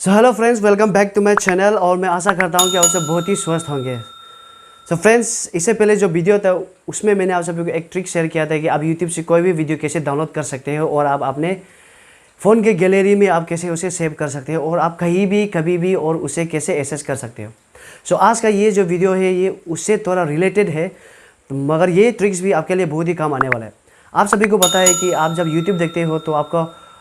So hello friends, welcome back to my channel. और मैं आशा करता हूँ कि आप सब बहुत ही स्वस्थ होंगे। सो फ्रेंड्स, इससे पहले जो वीडियो था उसमें मैंने आप सभी को एक ट्रिक शेयर किया था कि आप यूट्यूब से कोई भी वीडियो कैसे डाउनलोड कर सकते हो और आप अपने फ़ोन के गैलरी में आप कैसे उसे सेव कर सकते हो और आप कहीं भी कभी भी और उसे कैसे एक्सेस कर सकते हो। सो आज का ये जो वीडियो है ये उससे थोड़ा रिलेटेड है, मगर ये ट्रिक्स भी आपके लिए बहुत ही काम आने वाला है। आप सभी को पता है कि आप जब यूट्यूब देखते हो तो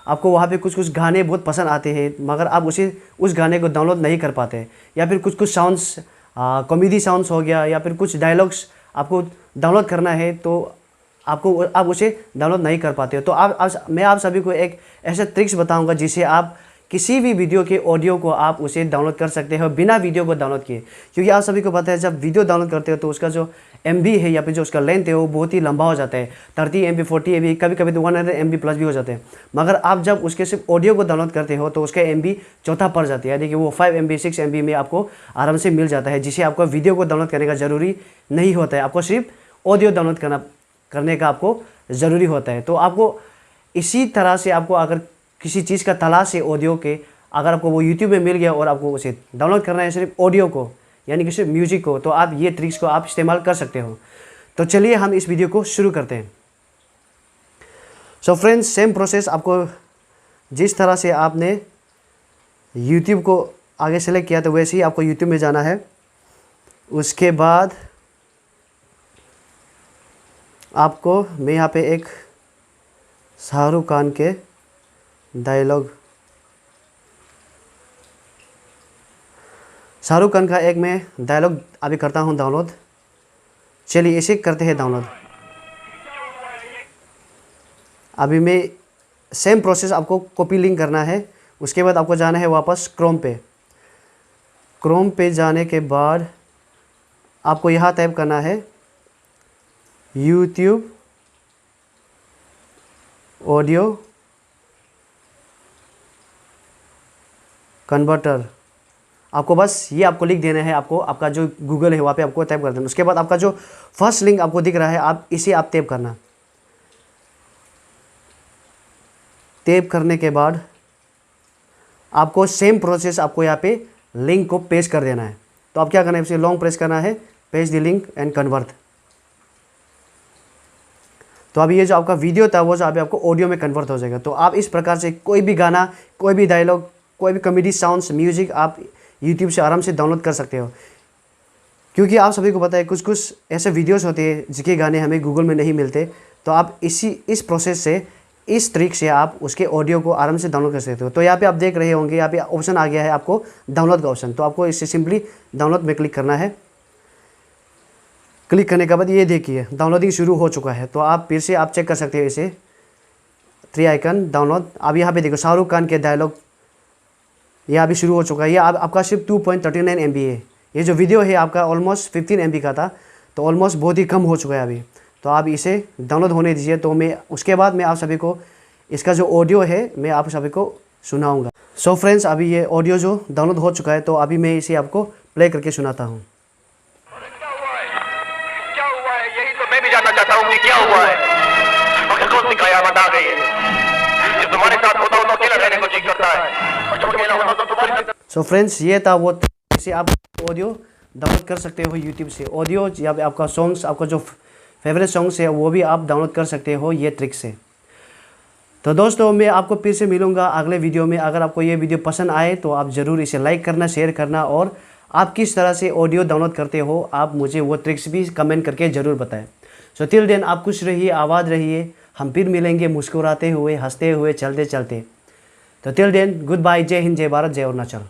आपको वहाँ पे कुछ गाने बहुत पसंद आते हैं, मगर आप उस गाने को डाउनलोड नहीं कर पाते, या फिर कुछ साउंड्स कॉमेडी साउंड्स हो गया या फिर कुछ डायलॉग्स आपको डाउनलोड करना है तो आप उसे डाउनलोड नहीं कर पाते हो। तो मैं आप सभी को एक ऐसा ट्रिक्स बताऊंगा जिससे आप किसी भी वीडियो के ऑडियो को आप उसे डाउनलोड कर सकते हो बिना वीडियो को डाउनलोड किए। क्योंकि आप सभी को पता है जब वीडियो डाउनलोड करते हो तो उसका जो MB है या फिर जो उसका लेंथ है वो बहुत ही लंबा हो जाता है, 30 MB 40 MB, कभी कभी तो 100 MB प्लस भी हो जाते हैं। मगर आप जब उसके सिर्फ ऑडियो को डाउनलोड करते हो तो उसका MB चौथा पड़ जाती है, यानी कि वो 5 MB 6 MB में आपको आराम से मिल जाता है, जिसे आपको वीडियो को डाउनलोड करने का ज़रूरी नहीं होता है। आपको सिर्फ ऑडियो डाउनलोड करने का आपको ज़रूरी होता है। तो आपको इसी तरह से आपको अगर किसी चीज़ का तलाश है ऑडियो के, अगर आपको वो यूट्यूब में मिल गया और आपको उसे डाउनलोड करना है सिर्फ ऑडियो को, यानी कि सिर्फ म्यूजिक को, तो आप ये ट्रिक्स को आप इस्तेमाल कर सकते हो। तो चलिए हम इस वीडियो को शुरू करते हैं। सो फ्रेंड्स, सेम प्रोसेस आपको जिस तरह से आपने यूट्यूब को आगे सेलेक्ट किया था वैसे ही आपको यूट्यूब में जाना है। उसके बाद आपको मैं यहाँ पे एक शाहरुख खान के शाहरुख खान का एक मैं डायलॉग अभी करता हूँ डाउनलोड। चलिए इसे करते हैं डाउनलोड। अभी मैं सेम प्रोसेस आपको कॉपी लिंक करना है। उसके बाद आपको जाना है वापस क्रोम पे जाने के बाद आपको यहाँ टाइप करना है यूट्यूब ऑडियो कन्वर्टर। आपको बस ये आपको लिख देना है, आपका जो गूगल है वहाँ पे आपको टाइप कर देना। उसके बाद आपका जो फर्स्ट लिंक आपको दिख रहा है आप इसे टाइप करना। टाइप करने के बाद आपको सेम प्रोसेस आपको यहाँ पे लिंक को पेस्ट कर देना है। तो आप क्या करना है, इसे लॉन्ग प्रेस करना है, paste the link and convert. तो अभी ये जो आपका वीडियो था वो जो अभी आपको ऑडियो में कन्वर्ट हो जाएगा। तो आप इस प्रकार से कोई भी गाना, कोई भी डायलॉग, कोई भी कॉमेडी साउंड्स, म्यूजिक आप यूट्यूब से आराम से डाउनलोड कर सकते हो। क्योंकि आप सभी को पता है कुछ ऐसे वीडियोस होते हैं जिसके गाने हमें गूगल में नहीं मिलते। तो आप इस प्रोसेस से, इस ट्रिक से आप उसके ऑडियो को आराम से डाउनलोड कर सकते हो। तो यहाँ पे आप देख रहे होंगे यहाँ पे ऑप्शन आ गया है आपको डाउनलोड का ऑप्शन। तो आपको इससे सिंपली डाउनलोड में क्लिक करना है। क्लिक करने के बाद ये देखिए डाउनलोडिंग शुरू हो चुका है। तो आप फिर से आप चेक कर सकते हो इसे, 3 आइकन डाउनलोड। अब यहाँ पे देखो शाहरुख खान के डायलॉग ये अभी शुरू हो चुका है। ये आपका सिर्फ 2.39 MB है। ये जो वीडियो है आपका ऑलमोस्ट 15 MB का था, तो ऑलमोस्ट बहुत ही कम हो चुका है अभी। तो आप इसे डाउनलोड होने दीजिए। तो उसके बाद मैं आप सभी को इसका जो ऑडियो है मैं आप सभी को सुनाऊंगा। सो फ्रेंड्स, अभी ये ऑडियो जो डाउनलोड हो चुका है तो अभी मैं इसे आपको प्ले करके सुनाता हूँ। क्या हुआ है यही तो मैं भी जानना चाहता हूँ कि क्या हुआ है। आखिर कौन सी कयामत आ गई है जो तुम्हारे साथ होता हो तो अकेला रहने को जी करता है और जब अकेला होता तो तुम्हारे। सो फ्रेंड्स, ये था वो इसे आप ऑडियो डाउनलोड कर सकते हो यूट्यूब से। ऑडियो या आपका सॉन्ग्स, आपका जो फेवरेट सॉन्ग्स है वो भी आप डाउनलोड कर सकते हो ये ट्रिक से। तो दोस्तों, मैं आपको फिर से मिलूंगा अगले वीडियो में। अगर आपको ये वीडियो पसंद आए तो आप ज़रूर इसे लाइक करना, शेयर करना, और आप किस तरह से ऑडियो डाउनलोड करते हो आप मुझे वो ट्रिक्स भी कमेंट करके ज़रूर बताएं। सो टिल देन आप खुश रहिए, आबाद रहिए। हम फिर मिलेंगे मुस्कुराते हुए, हंसते हुए, चलते चलते। तो टिल देन गुड बाय। जय हिंद, जय भारत, जय अरुणाचल।